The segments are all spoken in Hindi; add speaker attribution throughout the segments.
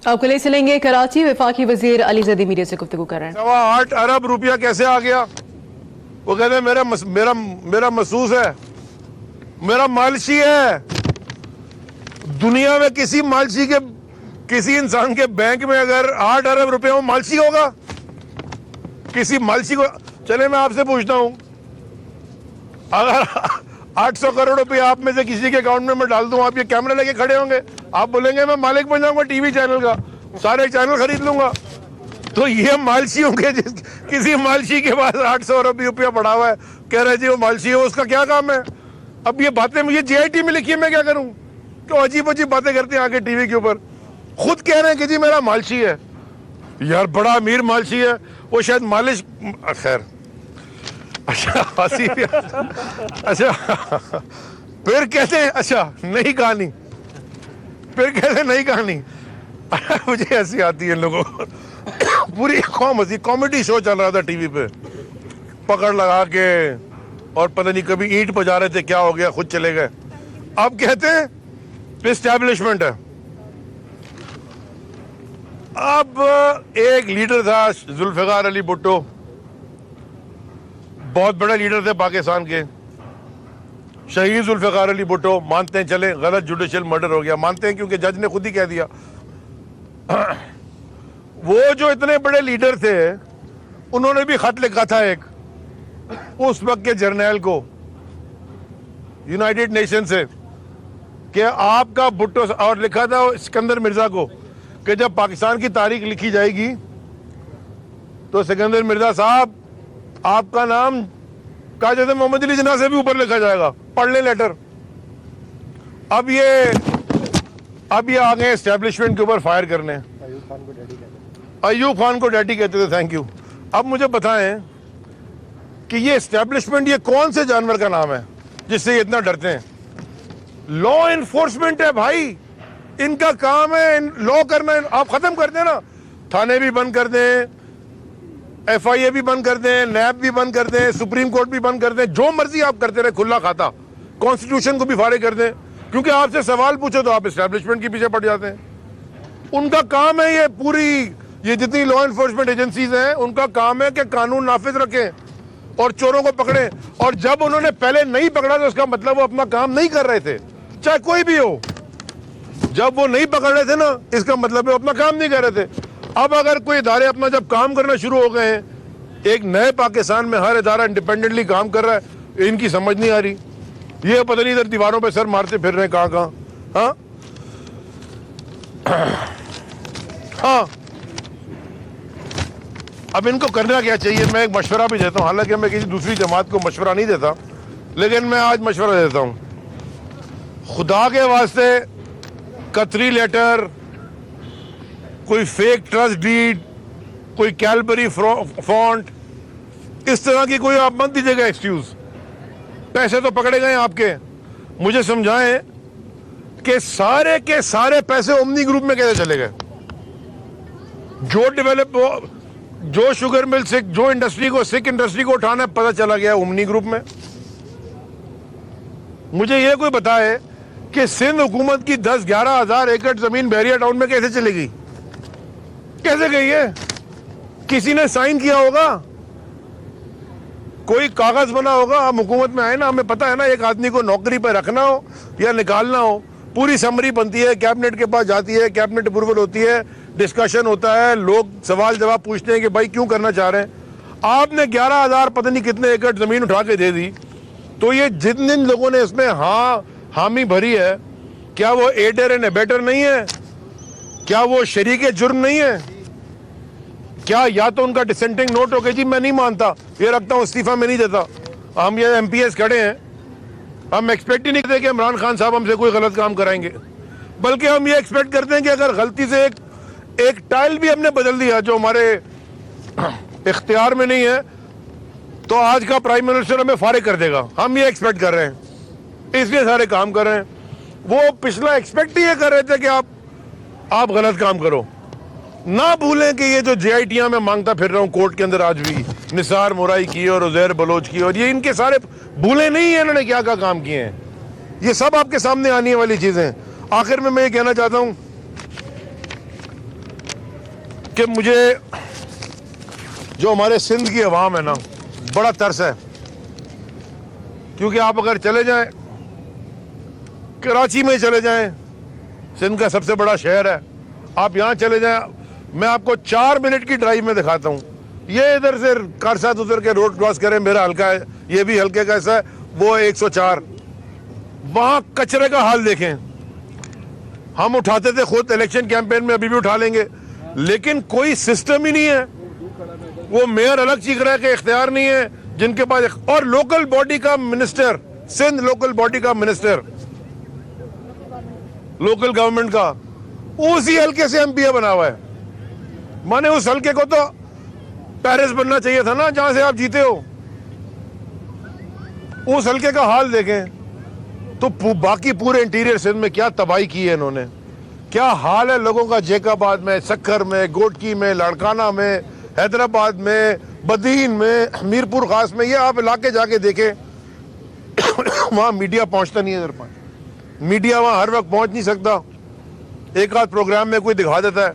Speaker 1: आपको ले चलेंगे कराची। वफाकी वजीर अली ज़ैदी मीडिया से गुफ्तगू कर रहे हैं।
Speaker 2: 8 अरब रुपया कैसे आ गया? वो कहते हैं मेरा महसूस है, मेरा मालशी है। दुनिया में किसी मालशी के, किसी इंसान के बैंक में अगर 8 अरब रुपए हो, मालशी होगा किसी मालशी को? चले मैं आपसे पूछता हूं, अगर 800 करोड़ रुपए आप में से किसी के अकाउंट में मैं डाल दूं, आप ये कैमरा लेके खड़े होंगे, आप बोलेंगे मैं मालिक बन जाऊंगा टीवी चैनल का, सारे चैनल खरीद लूंगा। तो ये मालशी होंगे, किसी मालशी के पास 800 अरब रुपया पड़ा हुआ है, कह रहे जी वो मालशी है, उसका क्या काम है? अब ये बातें मुझे JIT में लिखी है, मैं क्या करूं? क्यों अजीब अजीब बातें करते हैं आके टीवी के ऊपर? खुद कह रहे हैं कि जी मेरा मालशी है। यार बड़ा अमीर मालशी है, वो शायद मालिश, खैर अच्छा हंसी। अच्छा फिर कहते हैं अच्छा नई कहानी, फिर कहते हैं नई कहानी। मुझे ऐसी आती है लोगों को। पूरी कौम हंसी, कॉमेडी शो चल रहा था टीवी पे, पकड़ लगा के, और पता नहीं कभी ईंट बजा रहे थे, क्या हो गया, खुद चले गए। अब कहते हैं एस्टैब्लिशमेंट है। अब एक लीडर था जुल्फिकार अली भुट्टो, बहुत बड़े लीडर थे पाकिस्तान के, शहीद जुल्फिकार अली भुट्टो। मानते हैं, चले गलत जुडिशियल मर्डर हो गया, मानते हैं क्योंकि जज ने खुद ही कह दिया। वो जो इतने बड़े लीडर थे, उन्होंने भी खत लिखा था एक उस वक्त के जर्नैल को यूनाइटेड नेशन से कि आपका भुट्टो, और लिखा था सिकंदर मिर्जा को कि जब पाकिस्तान की तारीख लिखी जाएगी तो सिकंदर मिर्जा साहब आपका नाम का जैसे मोहम्मद अली जिन्ना से भी ऊपर लिखा जाएगा, पढ़ ले लेटर। अब ये आ गए एस्टेब्लिशमेंट के ऊपर फायर करने। अयूब खान को डैडी कहते थे, थैंक यू। अब मुझे बताएं कि ये एस्टेब्लिशमेंट, ये कौन से जानवर का नाम है जिससे ये इतना डरते हैं? लॉ एनफोर्समेंट है भाई, इनका काम है लॉ करना। आप खत्म कर दें ना, थाने भी बंद कर दें, FIA भी बंद कर दें, नैब भी बंद कर दें, सुप्रीम कोर्ट भी बंद कर दें, जो मर्जी आप करते रहे, खुला खाता। कॉन्स्टिट्यूशन को भी फारिग कर दें, क्योंकि आपसे सवाल पूछो तो आप एस्टैब्लिशमेंट के पीछे पड़ जाते हैं। उनका काम है ये पूरी, ये जितनी लॉ एनफोर्समेंट एजेंसीज हैं, उनका काम है कि कानून नाफिज रखें और चोरों को पकड़ें। और जब उन्होंने पहले नहीं पकड़ा तो उसका मतलब वो अपना काम नहीं कर रहे थे, चाहे कोई भी हो। जब वो नहीं पकड़ रहे थे ना, इसका मतलब वो अपना काम नहीं कर रहे थे। अब अगर कोई इदारे अपना जब काम करना शुरू हो गए हैं, एक नए पाकिस्तान में हर इदारा इंडिपेंडेंटली काम कर रहा है, इनकी समझ नहीं आ रही। ये पता नहीं इधर दीवारों पे सर मारते फिर रहे कहाँ कहाँ। हाँ हाँ, अब इनको करना क्या चाहिए? मैं एक मशवरा भी देता हूँ, हालांकि मैं किसी दूसरी जमात को मशवरा नहीं देता, लेकिन मैं आज मशवरा देता हूँ। खुदा के वास्ते कतरी लेटर, कोई फेक ट्रस्ट डीड, कोई कैलबरी फॉन्ट, इस तरह की कोई आप मत दीजिएगा एक्सक्यूज। पैसे तो पकड़े गए आपके। मुझे समझाएं कि सारे के सारे पैसे ओमनी ग्रुप में कैसे चले गए? जो शुगर मिल सिक, जो इंडस्ट्री को, सिक इंडस्ट्री को उठाना पता चला गया ओमनी ग्रुप में। मुझे ये कोई बताए कि सिंध हुकूमत की 10-11 हजार एकड़ जमीन बहरिया टाउन में कैसे चली गई? कैसे गई है? किसी ने साइन किया होगा, कोई कागज बना होगा। हम हुकूमत में आए ना, हमें पता है ना, एक आदमी को नौकरी पर रखना हो या निकालना हो, पूरी समरी बनती है, कैबिनेट के पास जाती है, कैबिनेट अप्रूवल होती है, डिस्कशन होता है, लोग सवाल जवाब पूछते हैं कि भाई क्यों करना चाह रहे हैं। आपने 11,000 पता नहीं कितने एकड़ जमीन उठा के दे दी, तो ये जिन जिन लोगों ने इसमें हामी भरी है, क्या वो एडर एंड एबेटर नहीं है? क्या वो शरीके जुर्म नहीं है? क्या या तो उनका डिसेंटिंग नोट हो गया, जी मैं नहीं मानता, ये रखता हूं, इस्तीफा में नहीं देता। हम ये MPS खड़े हैं, हम एक्सपेक्ट ही नहीं करते कि इमरान खान साहब हमसे कोई गलत काम कराएंगे, बल्कि हम ये एक्सपेक्ट करते हैं कि अगर गलती से एक टाइल भी हमने बदल दिया जो हमारे इख्तियार में नहीं है, तो आज का प्राइम मिनिस्टर हमें फारिग कर देगा। हम ये एक्सपेक्ट कर रहे हैं, इसलिए सारे काम कर रहे हैं। वो पिछला एक्सपेक्ट ही ये कर रहे थे कि आप गलत काम करो। ना भूलें कि ये जो JITयां मैं मांगता फिर रहा हूँ कोर्ट के अंदर आज भी, निसार मुराई की और उजैर बलोच की, और ये इनके सारे भूले नहीं है इन्होंने क्या क्या काम किए हैं। ये सब आपके सामने आने वाली चीजें। आखिर में मैं ये कहना चाहता हूँ कि मुझे जो हमारे सिंध की अवाम है ना, बड़ा तरस है। क्योंकि आप अगर चले जाएं, कराची में चले जाएं, सिंध का सबसे बड़ा शहर है, आप यहाँ चले जाएं, मैं आपको 4 मिनट की ड्राइव में दिखाता हूँ। ये इधर से कारसात उतर के रोड क्रॉस करें, मेरा हल्का है, ये भी हल्के का ऐसा है, वो है 104। वहाँ कचरे का हाल देखें। हम उठाते थे खुद इलेक्शन कैंपेन में, अभी भी उठा लेंगे, लेकिन कोई सिस्टम ही नहीं है। वो मेयर अलग चीख रहा है कि इख्तियार नहीं है जिनके पास, और लोकल बॉडी का मिनिस्टर, सिंध लोकल बॉडी का मिनिस्टर, लोकल गवर्नमेंट का, उसी हल्के से एमपीए बना हुआ है। माने उस हल्के को तो पेरिस बनना चाहिए था ना, जहां से आप जीते हो। उस हल्के का हाल देखें तो बाकी पूरे इंटीरियर सिंध में क्या तबाही की है इन्होंने, क्या हाल है लोगों का। जैकाबाद में, सक्खर में, गोटकी में, लाड़काना में, हैदराबाद में, बदीन में, मीरपुर खास में, ये आप इलाके जाके देखें। वहां मीडिया पहुंचता नहीं है। इधर पर मीडिया वहां हर वक्त पहुंच नहीं सकता, एक आध प्रोग्राम में कोई दिखा देता है।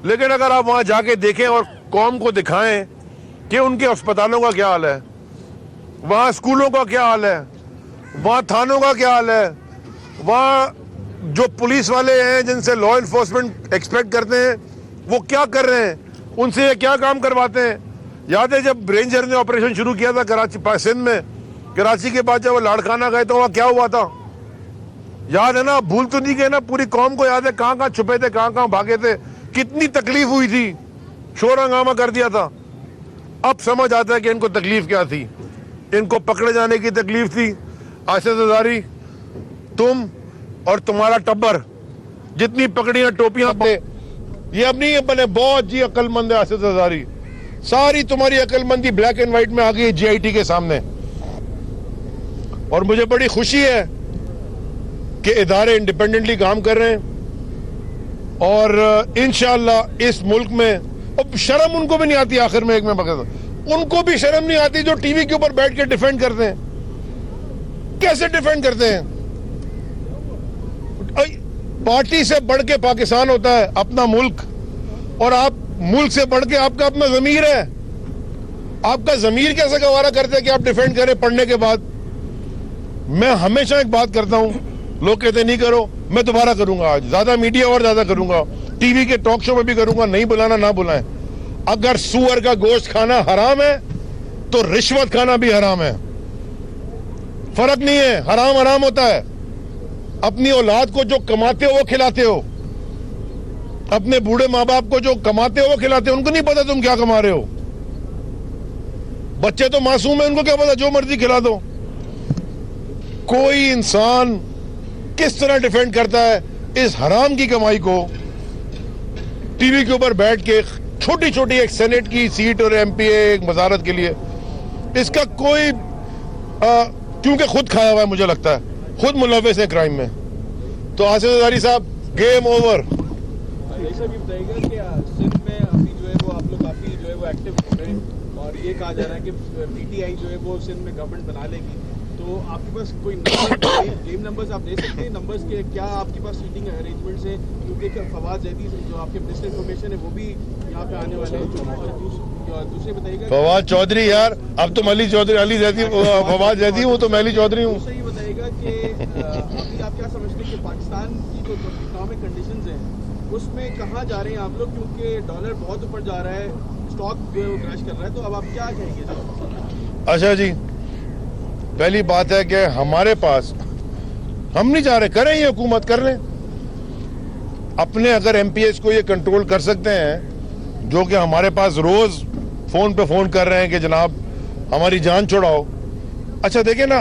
Speaker 2: लेकिन अगर आप वहां जाके देखें और कौम को दिखाएं कि उनके अस्पतालों का क्या हाल है, वहां स्कूलों का क्या हाल है, वहां थानों का क्या हाल है, वहां जो पुलिस वाले हैं जिनसे लॉ एनफोर्समेंट एक्सपेक्ट करते हैं, वो क्या कर रहे हैं, उनसे ये क्या काम करवाते हैं। याद है जब रेंजर ने ऑपरेशन शुरू किया था कराची सिंध में, कराची के बाद जब वो लाड़काना गए तो वहां क्या हुआ था, याद है ना? भूल तो नहीं गए ना? पूरी कौम को याद है कहां कहां छुपे थे, कहां कहां भागे थे, कितनी तकलीफ हुई थी, शोर हंगामा कर दिया था। अब समझ आता है कि इनको तकलीफ क्या थी। इनको पकड़े जाने की तकलीफ थी। आसिफ ज़रदारी, तुम और तुम्हारा टब्बर, जितनी पकड़ियां टोपियां पे, ये अब नहीं बने, बहुत जी अक्लमंद है आसिफ ज़रदारी। सारी तुम्हारी अक्लमंदी ब्लैक एंड व्हाइट में आ गई जीआईटी के सामने। और मुझे बड़ी खुशी है कि इदारे इंडिपेंडेंटली काम कर रहे हैं और इंशाअल्लाह इस मुल्क में, अब शर्म उनको भी नहीं आती। आखिर में एक में बता, उनको भी शर्म नहीं आती जो टीवी के ऊपर बैठ के डिफेंड करते हैं। कैसे डिफेंड करते हैं? पार्टी से बढ़ के पाकिस्तान होता है, अपना मुल्क, और आप मुल्क से बढ़ के आपका अपना जमीर है। आपका जमीर कैसे गवारा करते हैं कि आप डिफेंड करें पढ़ने के बाद? मैं हमेशा एक बात करता हूं, लोग कहते नहीं करो, मैं दोबारा करूंगा। आज ज्यादा मीडिया और ज्यादा करूंगा, टीवी के टॉक शो में भी करूंगा। नहीं बुलाना ना बुलाएं। अगर सूअर का गोश्त खाना हराम है तो रिश्वत खाना भी हराम है। फर्क नहीं है, हराम हराम होता है। अपनी औलाद को जो कमाते हो वो खिलाते हो, अपने बूढ़े माँ बाप को जो कमाते हो वो खिलाते हो। उनको नहीं पता तुम क्या कमा रहे हो। बच्चे तो मासूम है, उनको क्या पता, जो मर्जी खिला दो। कोई इंसान किस तरह डिफेंड करता है इस हराम की कमाई को, टीवी के ऊपर बैठ के, छोटी छोटी एक सेनेट की सीट और एमपीए एक वजारत के लिए। इसका कोई क्योंकि खुद खाया हुआ है, मुझे लगता है खुद मुलव्वस है क्राइम में। तो आसिफ ज़रदारी साहब, गेम ओवर।
Speaker 3: ऐसा भी बताइएगा कि सिंध में अभी जो है वो आप लोग काफी जो है वो एक्टिव हो रहे हैं और ये कहा जा रहा है कि पीटीआई जो है वो सिंध में गवर्नमेंट बना लेगी। तो आपके पास कोई क्लेम नंबर्स आप दे सकते हैं? नंबर्स के क्या आपके पास सीटिंग अरेंजमेंट्स हैं? क्योंकि फवाद जैदी जो आपके मिनिस्टर इन्फॉर्मेशन है वो भी यहाँ पे आने वाले हैं। और दूसरे बताइएगा
Speaker 2: फवाद चौधरी, यार अब तुम अली चौधरी, अली जैदी, फवाद जैदी हूँ तो मैं अली चौधरी हूँ।
Speaker 3: दूसरा ये बताइएगा कि अभी आप क्या समझते हैं कि पाकिस्तान की जो इकोनॉमिक कंडीशंस हैं उसमें कहाँ जा रहे हैं आप लोग? क्योंकि डॉलर बहुत ऊपर जा रहा है, स्टॉक जो है वो क्रैश कर रहा है। तो अब आप क्या कहेंगे?
Speaker 2: अच्छा जी, पहली बात है कि हमारे पास, हम नहीं जा रहे, करें ये हुकूमत, कर लें अपने। अगर एमपीएस को ये कंट्रोल कर सकते हैं, जो कि हमारे पास रोज फोन पे फोन कर रहे हैं कि जनाब हमारी जान छुड़ाओ। अच्छा देखिए ना,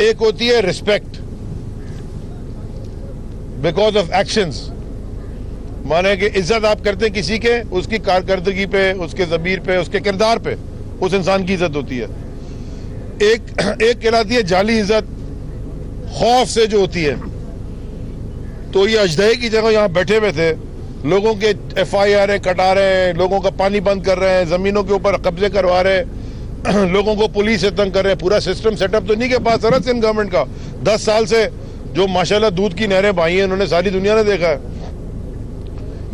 Speaker 2: एक होती है रिस्पेक्ट बिकॉज ऑफ एक्शंस, माने कि इज्जत आप करते हैं किसी के, उसकी कारकर्दगी पे, उसके ज़मीर पे, उसके किरदार पे उस इंसान की इज्जत होती है। एक कहलाती है जाली इज्जत, खौफ से जो होती है। तो ये अजदहे की जगह यहाँ बैठे हुए थे, लोगों के FIR कटा रहे हैं, लोगों का पानी बंद कर रहे हैं, जमीनों के ऊपर कब्जे करवा रहे हैं, लोगों को पुलिस से तंग कर रहे हैं। पूरा सिस्टम सेटअप तो नहीं के पास है ना सिंध गवर्नमेंट का। 10 साल से जो माशाल्लाह दूध की नहरें बहाई हैं, उन्होंने सारी दुनिया ने देखा है।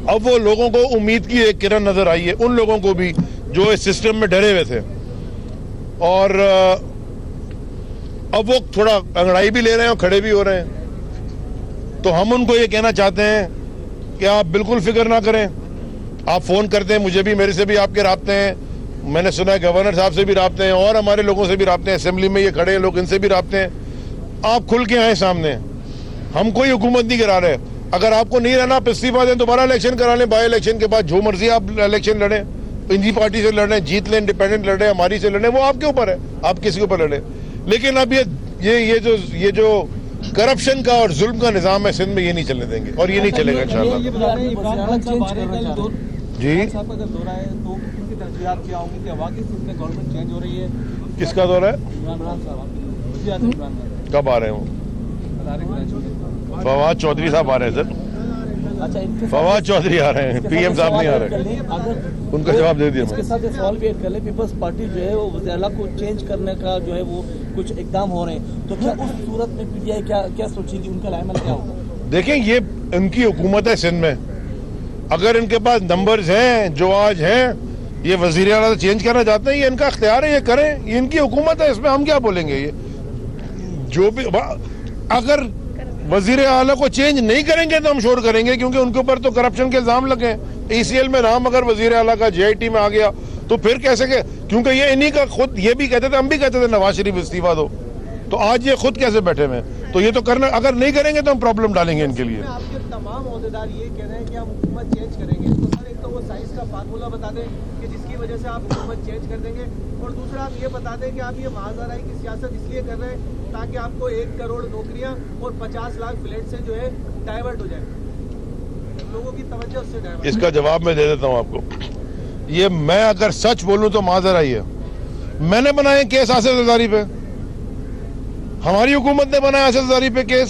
Speaker 2: अब वो लोगों को उम्मीद की एक किरण नजर आई है, उन लोगों को भी जो इस सिस्टम में डरे हुए थे, और अब वो थोड़ा अंगड़ाई भी ले रहे हैं और खड़े भी हो रहे हैं। तो हम उनको ये कहना चाहते हैं कि आप बिल्कुल फिक्र ना करें। आप फोन करते हैं, मुझे भी, मेरे से भी आपके राब्ते हैं, मैंने सुना है गवर्नर साहब से भी राब्ते हैं और हमारे लोगों से भी राब्ते हैं, असेंबली में ये खड़े हैं लोग, इनसे भी राब्ते हैं। आप खुल के आए सामने, हम कोई हुकूमत नहीं करा रहे। अगर आपको नहीं रहना, आप इस्तीफा दें, दोबारा इलेक्शन करा लें, बाई इलेक्शन के बाद जो मर्जी आप इलेक्शन लड़ें, इंडी पार्टी से लड़ें, जीत लें, इंडिपेंडेंट लड़ें, हमारी से लड़ें, वो आपके ऊपर है, आप किसी के ऊपर लड़ें। लेकिन अब ये जो करप्शन का और जुल्म का निजाम है सिंध में, ये नहीं चलने देंगे और ये नहीं चलेगा इंशाल्लाह। जी, किसका दौरा है? कब आ रहे हो? फवाद चौधरी साहब आ रहे हैं सर। फवाद चौधरी आ रहे हैं, पीएम साहब नहीं आ रहे। उनका जवाब दे दिया।
Speaker 4: इसके साथ ये सवाल भी कर ले, पीपल्स पार्टी जो है वो वज़ीर आला को चेंज करने का जो है वो कुछ इकदाम हो रहे हैं, तो क्या उस सूरत में पीटीआई क्या सोचेगी, उनका लाइमल क्या होगा?
Speaker 2: देखें, ये इनकी हुकूमत है सिंध में, अगर इनके पास नंबर्स हैं जो आज हैं, ये वज़ीर आला चेंज करना चाहते हैं, ये इनका इख्तियार है, ये करें, ये इनकी हुकूमत है, इसमें हम क्या बोलेंगे। ये जो भी, अगर वजीर आला को चेंज नहीं करेंगे तो हम शोर करेंगे, क्योंकि उनके ऊपर तो करप्शन के इल्जाम लगे हैं। ECL में नाम अगर वजीर आला का JIT में आ गया तो फिर कैसे के, क्योंकि ये इन्हीं का खुद, ये भी कहते थे, हम भी कहते थे नवाज शरीफ इस्तीफा दो, तो आज ये खुद कैसे बैठे हुए हैं। तो ये तो करना, अगर नहीं करेंगे तो हम प्रॉब्लम डालेंगे इनके लिए।
Speaker 4: आपके तमाम ओहदेदार ये कह रहे हैं कि हम हुकूमत चेंज करेंगे, तो सर एक तो वो साइंस का फार्मूला बता दें कि जिसकी वजह से आप हुकूमत चेंज कर देंगे, और दूसरा आप ये बता दें कि आप ये महाजराई की सियासत इसलिए कर रहे हैं ताकि आपको 1 करोड़ नौकरियां और 50 लाख फ्लैट से जो है डाइवर्ट हो जाए, लोगों की तवज्जो उससे डाइवर्ट।
Speaker 2: इसका जवाब मैं दे देता हूं आपको। ये मैं अगर सच बोलूं तो माजराई है। मैंने बनाए केस आसिफ जरदारी पे, हमारी हुकूमत ने बनाया आसिफ जरदारी पे केस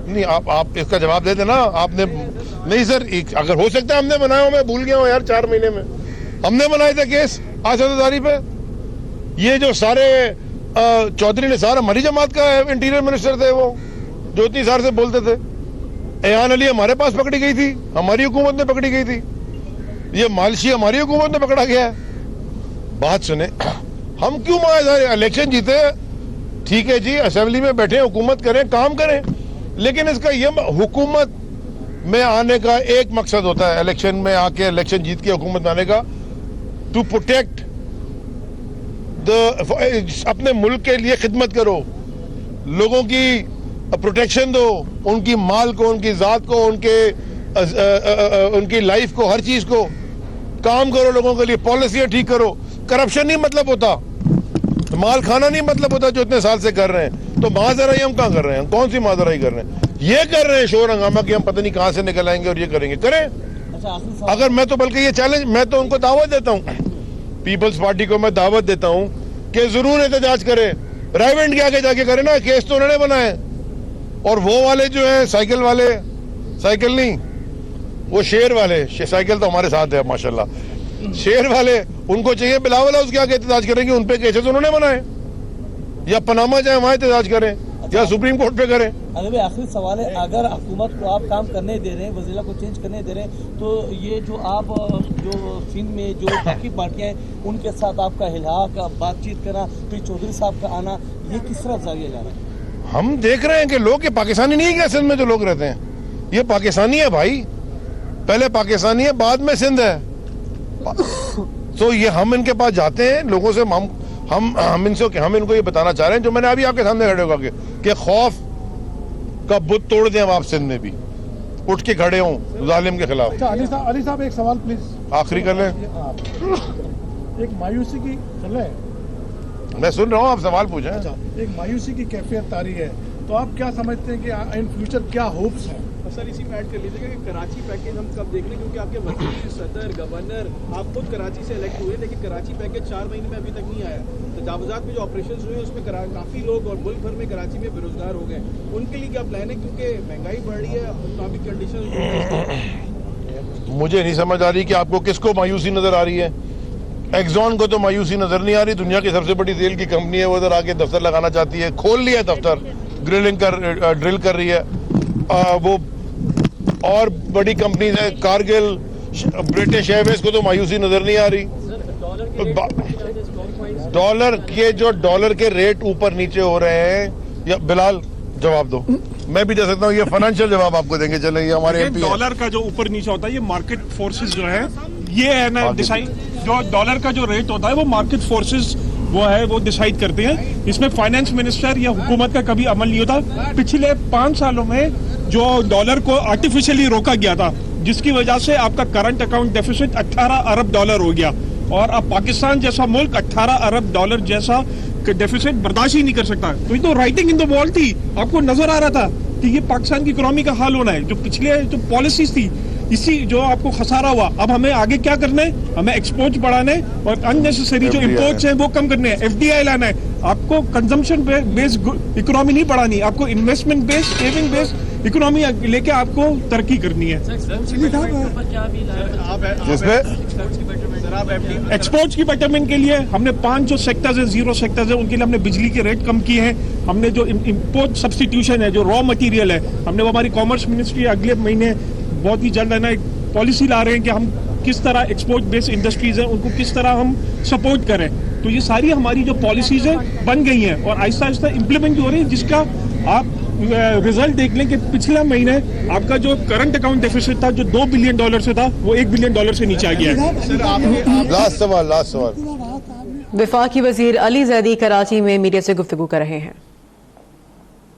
Speaker 2: नहीं। आप इसका जवाब दे देना। आपने नहीं सर, अगर हो सकता है हमने बनाया हो, मैं भूल गया हूं यार, 4 महीने में हमने बनाए थे केस आसिफ जरदारी पे। ये जो सारे चौधरी निसार हमारी जमात का इंटीरियर मिनिस्टर थे, वो जो इतनी सार से बोलते थे। एयान अली हमारे पास पकड़ी गई थी, हमारी हुकूमत में पकड़ी गई थी। ये मालशी हमारी हुकूमत में पकड़ा गया है। बात सुने, हम क्यों इलेक्शन जीते, ठीक है जी, असेंबली में बैठे, हुकूमत करें, काम करें, लेकिन इसका ये हुकूमत में आने का एक मकसद होता है, इलेक्शन में आके, इलेक्शन जीत के हुकूमत में आने का, टू प्रोटेक्ट अपने मुल्क के लिए खिदमत करो, लोगों की प्रोटेक्शन दो, उनकी माल को, उनकी जात को, उनकी लाइफ को, हर चीज को काम करो, लोगों के लिए पॉलिसियां ठीक करो। करप्शन नहीं मतलब होता, माल खाना नहीं मतलब होता, जो इतने साल से कर रहे हैं। तो माजराई हम कहाँ कर रहे हैं? कौन सी माजराई कर रहे हैं? ये कर रहे हैं शोर हंगामा कि हम पता नहीं कहां से निकल आएंगे और ये करेंगे, करें। अगर मैं तो बल्कि ये चैलेंज, मैं तो उनको दावत देता हूं, पीपल्स पार्टी को मैं दावत देता हूं कि जरूर एहतजाज करें, राइवेंट के आगे जाके करें ना, केस तो उन्होंने बनाए। और वो वाले जो है साइकिल वाले, साइकिल नहीं, वो शेर वाले, साइकिल तो हमारे साथ है माशाल्लाह, शेर वाले, उनको चाहिए बिलावल हाउस के आगे एहतजाज करेंगे, उन पे केसेस उन्होंने बनाए, या पनामा जाए वहां एहतजाज करें, या सुप्रीम कोर्ट पे करें।
Speaker 4: अगर भाई आखिरी सवाल है, अगर हुकूमत को आप काम करने दे रहे हैं, वज़ीर को चेंज करने दे रहे हैं, तो ये जो आप जो सिंध में जो बाकी पार्टियां हैं उनके साथ आपका हिलाक, बातचीत करना, फिर चौधरी साहब का आना, ये किस तरह जारिया जा रहा है?
Speaker 2: हम देख रहे हैं कि लोग, ये पाकिस्तानी नहीं है क्या सिंध में जो लोग रहते हैं, ये पाकिस्तानी है भाई, पहले पाकिस्तानी है, बाद में सिंध है। तो ये हम इनके पास जाते हैं लोगों से, हम इनको ये बताना चाह रहे हैं, जो मैंने अभी आपके सामने खड़े होकर कि खौफ का बुत तोड़ दें आप सिंध में भी, उठ के खड़े हों जालिम के खिलाफ।
Speaker 5: अच्छा अली साहब एक सवाल प्लीज
Speaker 2: आखिरी कर लें।
Speaker 5: एक मायूसी की कर लें,
Speaker 2: मैं सुन रहा हूँ, आप सवाल पूछें।
Speaker 5: अच्छा, एक मायूसी की कैफियत तारी है, तो आप क्या समझते हैं कि इन फ्यूचर क्या होप्स हैं?
Speaker 3: सर इसी में ऐड कर लीजिएगा कि कराची पैकेज हम कब देख रहे हैं, क्योंकि आपके वजीर, सदर, गवर्नर, आप खुद कराची से इलेक्ट हुए, लेकिन कराची पैकेज 4 महीने में अभी तक नहीं आया। तजावुजात में जो ऑपरेशन हुए उसमें काफ़ी लोग और मुल्क भर में कराची में बेरोजगार हो गए, उनके लिए क्या प्लान है, क्योंकि महंगाई बढ़ रही है, इकोनॉमिक कंडीशन।
Speaker 2: मुझे नहीं समझ आ रही कि आपको किसको मायूसी नजर आ रही है। एक्सॉन को तो मायूसी नजर नहीं आ रही, दुनिया की सबसे बड़ी तेल की कंपनी है, वो उधर आके दफ्तर लगाना चाहती है, खोल लिया है दफ्तर, ड्रिल कर रही है। वो और बड़ी कंपनी है, कारगिल, ब्रिटिश एयरवेज को तो मायूसी नजर नहीं आ रही। डॉलर के रेट ऊपर नीचे हो रहे हैं, या बिलाल जवाब दो, मैं भी दे सकता हूँ, ये फाइनेंशियल जवाब आपको देंगे। चले, ये हमारे MP हैं।
Speaker 6: डॉलर का जो ऊपर नीचे होता है ये मार्केट फोर्सेस जो है, ये है ना डिसाइड, जो डॉलर का जो रेट होता है वो मार्केट फोर्सेस वो है वो डिसाइड करते हैं। इसमें फाइनेंस मिनिस्टर या हुकूमत का कभी अमल नहीं होता। पिछले 5 सालों में जो डॉलर को आर्टिफिशियली रोका गया था, जिसकी वजह से आपका करंट अकाउंट डेफिसिट 18 अरब डॉलर हो गया, और अब पाकिस्तान जैसा मुल्क 18 अरब डॉलर जैसा डेफिसिट बर्दाश्त ही नहीं कर सकता। तो ये तो राइटिंग इन द वॉल थी, आपको नजर आ रहा था कि ये पाकिस्तान की इकोनॉमी का हाल होना है। जो पिछले जो पॉलिसीज थी, इसी जो आपको खसारा हुआ, अब हमें आगे क्या करना है? हमें एक्सपोर्ट बढ़ाने और अननेसेसरी जो इंपोर्ट्स हैं वो कम करने हैं, FDI लाना है। आपको कंजम्पशन बेस्ड इकोनॉमी नहीं बढ़ानी, आपको investment based, saving based economy लेके आपको तरक्की करनी है। एक्सपोर्ट्स की बेटरमेंट के लिए हमने 5 जो सेक्टर्स हैं, 0 सेक्टर्स हैं, उनके लिए हमने बिजली के रेट कम किए हैं। हमने जो इंपोर्ट सब्स्टिट्यूशन है, जो रॉ मटेरियल है, हमने वो हमारी कॉमर्स मिनिस्ट्री अगले महीने बहुत ही जल्द है ना एक पॉलिसी ला रहे हैं कि हम किस तरह एक्सपोर्ट बेस्ड इंडस्ट्रीज हैं उनको किस तरह हम सपोर्ट करें। तो ये सारी हमारी जो पॉलिसीज हैं बन गई हैं और आहिस्ता आहिस्ता इम्प्लीमेंट हो रही है, जिसका आप रिजल्ट देख लें कि पिछले महीने आपका जो करंट अकाउंट डेफिसिट था, जो $2 बिलियन से था, वो $1 बिलियन से नीचे आ गया है।
Speaker 2: लास्ट सवाल।
Speaker 1: वफाकी वजीर अली जैदी कराची में मीडिया से गुफ्तगू कर रहे हैं।